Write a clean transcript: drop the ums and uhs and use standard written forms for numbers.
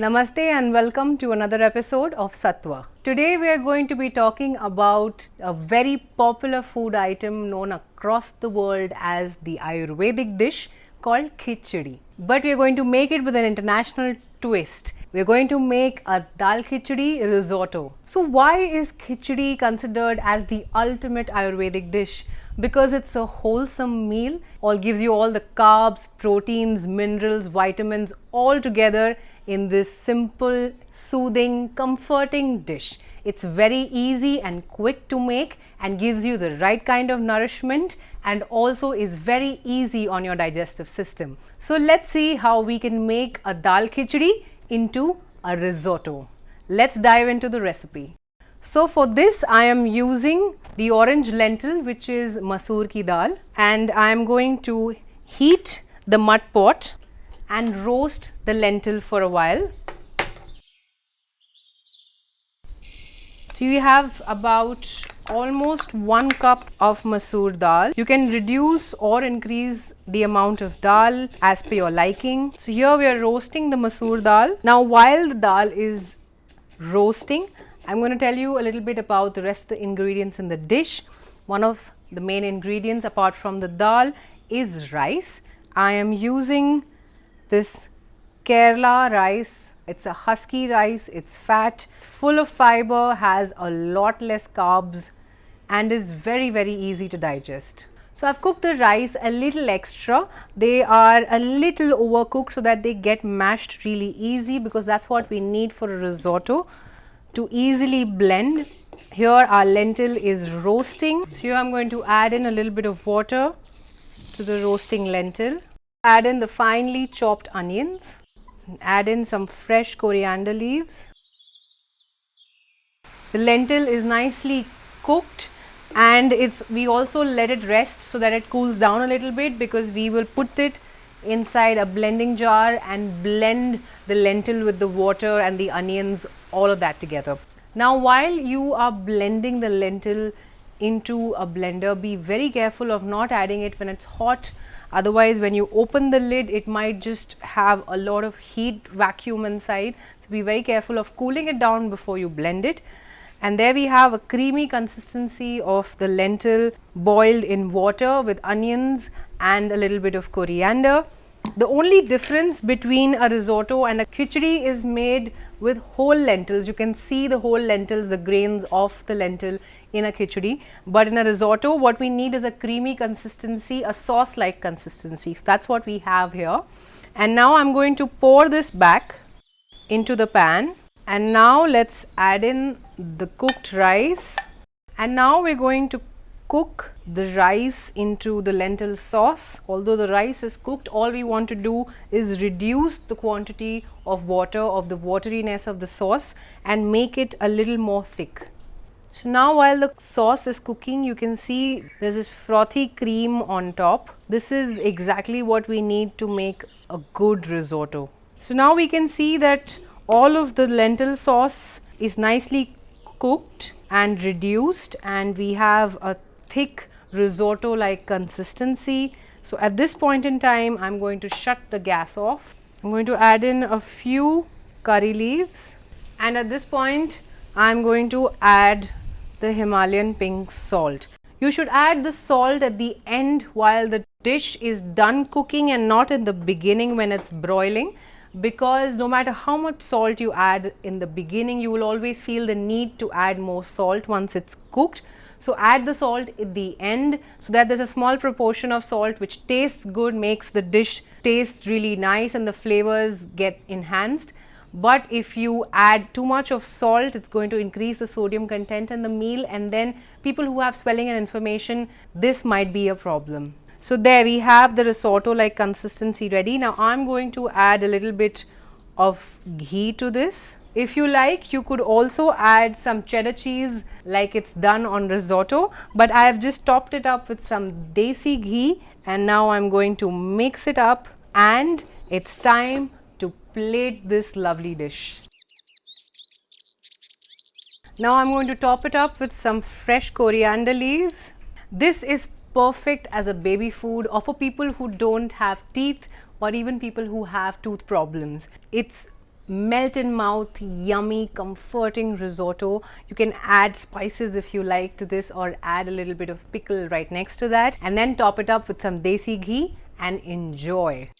Namaste and welcome to another episode of Sattva. Today we are going to be talking about a very popular food item known across the world as the Ayurvedic dish called khichdi. But we are going to make it with an international twist. We are going to make a dal khichdi risotto. So why is khichdi considered as the ultimate Ayurvedic dish? Because it's a wholesome meal, gives you all the carbs, proteins, minerals, vitamins all together in this simple, soothing, comforting dish. It's very easy and quick to make and gives you the right kind of nourishment and also is very easy on your digestive system. So let's see how we can make a dal khichdi into a risotto. Let's dive into the recipe. So for this I am using the orange lentil, which is masoor ki dal, and I am going to heat the mud pot and roast the lentil for a while. So you have about almost 1 cup of masoor dal. You can reduce or increase the amount of dal as per your liking. So here we are roasting the masoor dal. Now while the dal is roasting, I'm going to tell you a little bit about the rest of the ingredients in the dish. One of the main ingredients apart from the dal is rice. I am using this Kerala rice. It's a husky rice, it's fat, it's full of fiber, has a lot less carbs and is very easy to digest. So I've cooked the rice a little extra. They are a little overcooked so that they get mashed really easy, because that's what we need for a risotto, to easily blend. Here our lentil is roasting. So here I'm going to add in a little bit of water to the roasting lentil. Add in the finely chopped onions. Add in some fresh coriander leaves. The lentil is nicely cooked and we also let it rest so that it cools down a little bit, because we will put it inside a blending jar and blend the lentil with the water and the onions, all of that together. Now while you are blending the lentil into a blender, be very careful of not adding it when it's hot. Otherwise, when you open the lid, it might just have a lot of heat vacuum inside. So be very careful of cooling it down before you blend it. And there we have a creamy consistency of the lentil boiled in water with onions and a little bit of coriander. The only difference between a risotto and a khichdi is made with whole lentils. You can see the whole lentils, the grains of the lentil in a khichdi. But in a risotto, what we need is a creamy consistency, a sauce-like consistency. So that's what we have here. And now I'm going to pour this back into the pan. And now let's add in the cooked rice. And now we're going to cook the rice into the lentil sauce. Although the rice is cooked, all we want to do is reduce the quantity of water, of the wateriness of the sauce, and make it a little more thick. So now while the sauce is cooking, you can see there's this frothy cream on top. This is exactly what we need to make a good risotto. So now we can see that all of the lentil sauce is nicely cooked and reduced, and we have a thick risotto like consistency. So at this point in time, I'm going to shut the gas off. I'm going to add in a few curry leaves, and at this point I'm going to add the Himalayan pink salt. You should add the salt at the end while the dish is done cooking and not in the beginning when it's broiling, because no matter how much salt you add in the beginning, you will always feel the need to add more salt once it's cooked. So add the salt at the end so that there's a small proportion of salt which tastes good, makes the dish taste really nice and the flavors get enhanced. But if you add too much of salt, it's going to increase the sodium content in the meal, and then people who have swelling and inflammation, this might be a problem. So there we have the risotto like consistency ready. Now I'm going to add a little bit of ghee to this. If you like, you could also add some cheddar cheese like it's done on risotto, but I have just topped it up with some desi ghee, and now I'm going to mix it up, and it's time to plate this lovely dish. Now I'm going to top it up with some fresh coriander leaves. This is perfect as a baby food or for people who don't have teeth, or even people who have tooth problems. It's melt in mouth, yummy, comforting risotto. You can add spices if you like to this, or add a little bit of pickle right next to that, and then top it up with some desi ghee and enjoy.